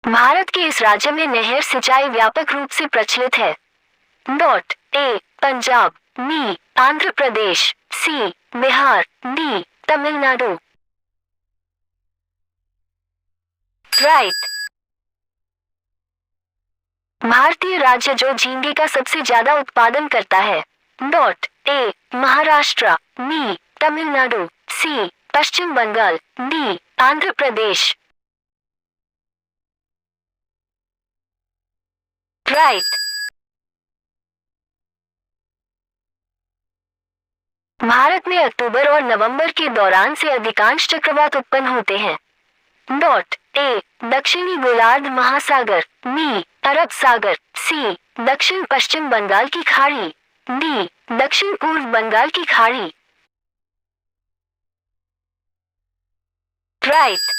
भारत के इस राज्य में नहर सिंचाई व्यापक रूप से प्रचलित है। Dot A Punjab, B Andhra Pradesh, C Bihar, D Tamil Nadu. Right. भारतीय राज्य जो झींगे का सबसे ज्यादा उत्पादन करता है। Dot A Maharashtra, B Tamil Nadu, C Paschim Bangal, D Andhra Pradesh. Right. Bharat में अक्टूबर और नवंबर के दौरान से अधिकांश चक्रवात उत्पन्न होते हैं। डॉट ए दक्षिणी गोलार्ध महासागर, बी अरब सागर, सी दक्षिण पश्चिम बंगाल की खाड़ी, डी दक्षिण पूर्व बंगाल की खाड़ी। राइट।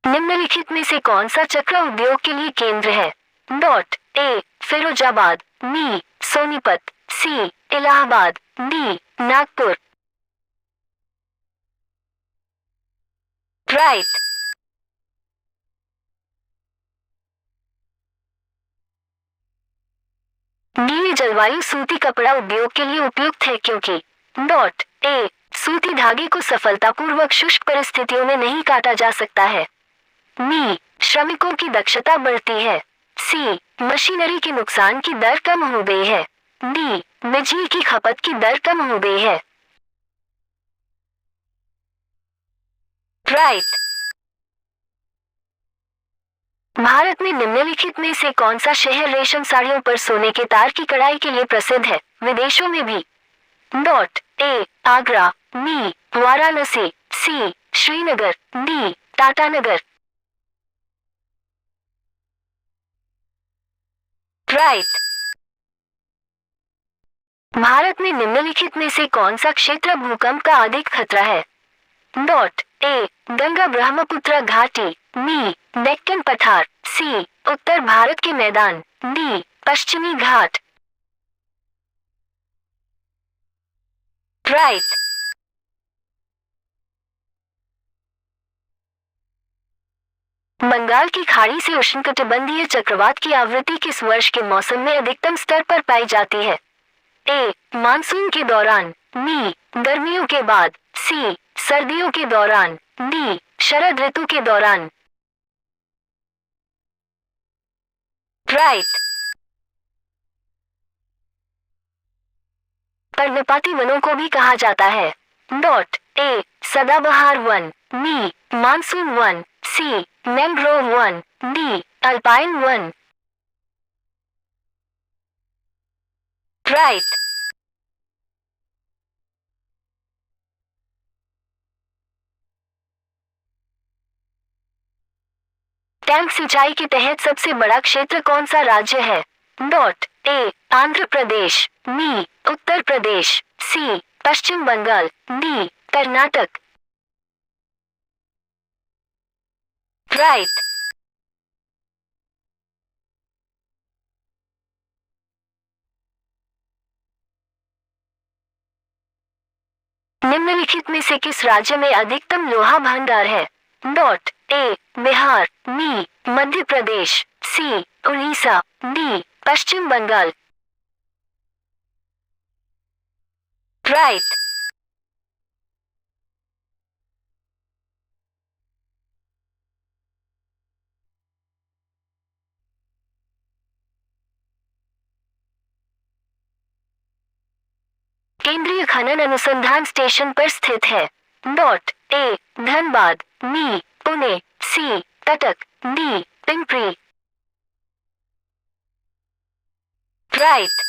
निम्नलिखित में से कौन सा चक्र उद्योग के लिए केंद्र है। Dot A Firozabad, B Sonipat, C Allahabad, D Nagpur. Right. गीली जलवायु सूती कपड़ा उद्योग के लिए उपयुक्त है क्योंकि। डॉट ए सूती धागे को सफलतापूर्वक शुष्क परिस्थितियों में नहीं काटा जा सकता है। बी श्रमिकों की दक्षता बढ़ती है, सी मशीनरी के नुकसान की दर कम हो गई है, डी बिजली की खपत की दर कम हो गई है। राइट। भारत में निम्नलिखित में से कौन सा शहर रेशम साड़ियों पर सोने के तार की कढ़ाई के लिए प्रसिद्ध है, विदेशों में भी। Dot A Agra, B Varanasi, C Srinagar, D Tatanagar. Right. Bharat में निम्नलिखित में से कौन सा क्षेत्र भूकंप का अधिक खतरा है। डॉट ए गंगा ब्रह्मपुत्र घाटी, बी डेक्कन पठार, सी उत्तर भारत के मैदान, डी पश्चिमी घाट। राइट। बंगाल की खाड़ी से उष्णकटिबंधीय चक्रवात की आवृत्ति किस वर्ष के मौसम में अधिकतम स्तर पर पाई जाती है। ए मानसून के दौरान, बी गर्मियों के बाद, सी सर्दियों के दौरान, डी शरद ऋतु के दौरान। राइट। पर्णपाती वनों को भी कहा जाता है। डॉट ए सदाबहार वन, बी मानसून वन, सी मैंग्रोव वन, डी अल्पाइन वन। राइट। टैंक सिंचाई के तहत सबसे बड़ा क्षेत्र कौन सा राज्य है। Dot A Andhra Pradesh, B Uttar Pradesh, C Paschim Bangal, D Karnataka. Right. निम्नलिखित में से किस राज्य में अधिकतम लोहा भंडार है। Dot A Bihar, B Madhya Pradesh, C Orissa, D Paschim Bangal. Right. केंद्रीय खनन अनुसंधान स्टेशन पर स्थित है। Dot A Dhanbad, B Pune, C Cuttack, D Pimpri. Right.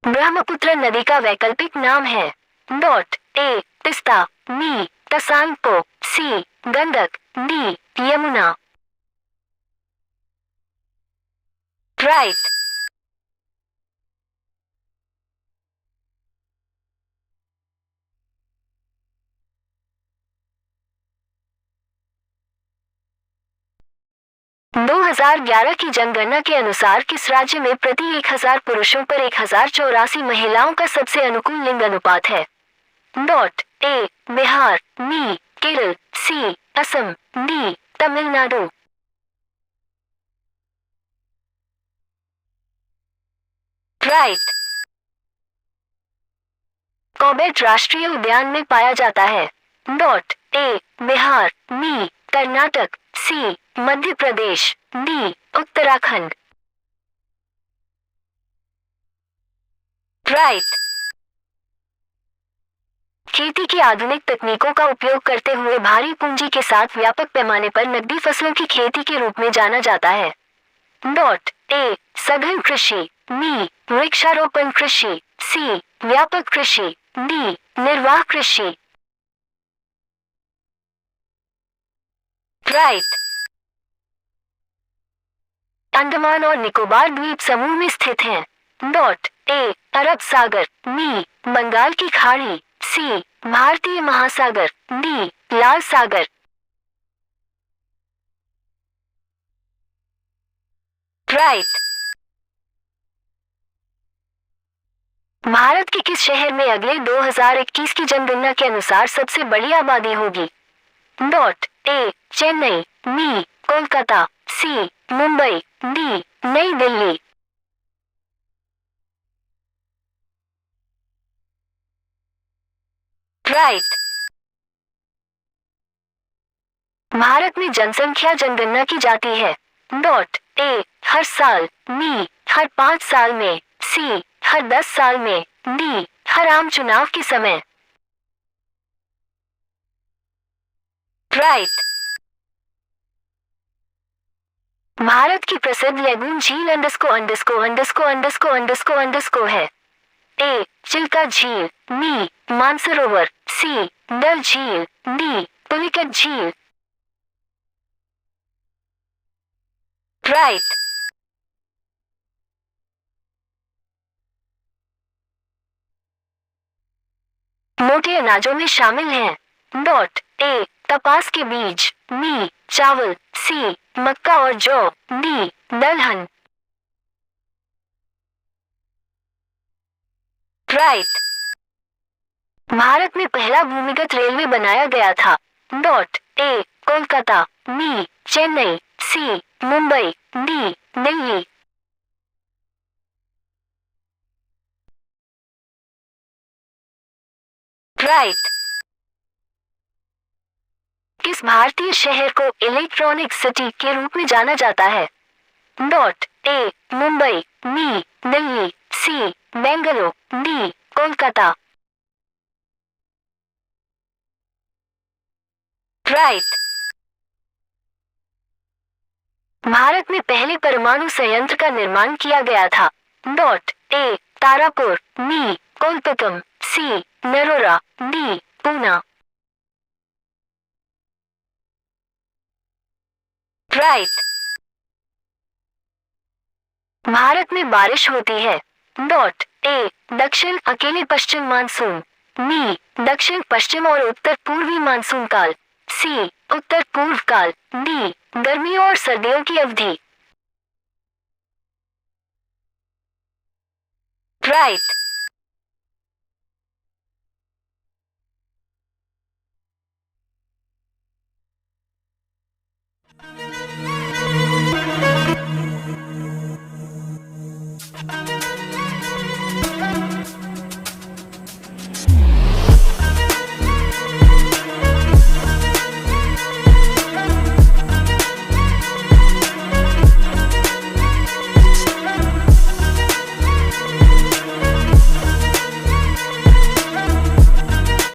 Brahmaputra नदी का वैकल्पिक नाम है। Dot A Teesta, B Tsangpo, C Gandak, D Yamuna. Right. 2011 की जनगणना के अनुसार किस राज्य में प्रति 1000 पुरुषों पर 1084 महिलाओं का सबसे अनुकूल लिंग अनुपात है? Dot A Bihar, B Kerala, C Assam, D Tamil Nadu. Right. Corbett राष्ट्रीय उद्यान में पाया जाता है? Dot A Bihar, B Karnataka, C Madhya Pradesh, D Uttarakhand. Right. खेती की आधुनिक तकनीकों का उपयोग करते हुए भारी पूंजी के साथ व्यापक पैमाने पर नकदी फसलों की खेती के रूप में जाना जाता है? डॉट ए सघन कृषि, बी वृक्षारोपण कृषि, सी व्यापक कृषि, डी निर्वाह कृषि। राइट। अंडमान और निकोबार द्वीप समूह में स्थित हैं? Dot A Arab Sagar, B Bangal की खाड़ी, C Bharatiya Mahasagar, D Lal Sagar. Right. भारत के किस शहर में अगले 2021 की जनगणना के अनुसार सबसे बड़ी आबादी होगी? Dot A Chennai, B Kolkata, C Mumbai, D Nai Delhi. Right. Bharat में जनसंख्या जनगणना की जाती है? डॉट ए हर साल, बी हर 5 साल में, सी हर 10 साल में, डी हर आम चुनाव के समय। राइट। भारत की प्रसिद्ध लैगून झील अंडस्को अंडस्को अंडस्को अंडस्को अंडस्को अंडस्को है? ए चिल्का झील, बी मानसरोवर, सी डल झील, डी पुलिकट झील। राइट। मोटे अनाजों में शामिल हैं? डॉट ए कपास के बीज, बी चावल, सी मक्का और जौ, डी दलहन। राइट। भारत में पहला भूमिगत रेलवे बनाया गया था? Dot A Kolkata, B Chennai, C Mumbai, D Delhi. Right. किस भारतीय शहर को इलेक्ट्रॉनिक सिटी के रूप में जाना जाता है? Dot A Mumbai, B Delhi, C Bengaluru, D Kolkata. Right. Bharat में पहले परमाणु संयंत्र का निर्माण किया गया था? Dot A Tarapur, B Kalpakkam, C Narora, D Poona. Right. Bharat में बारिश होती है? डॉट ए दक्षिण अकेले पश्चिम मानसून, बी दक्षिण पश्चिम और उत्तर पूर्वी मानसून काल, सी उत्तर पूर्व काल, डी गर्मियों और सर्दियों की अवधि। राइट।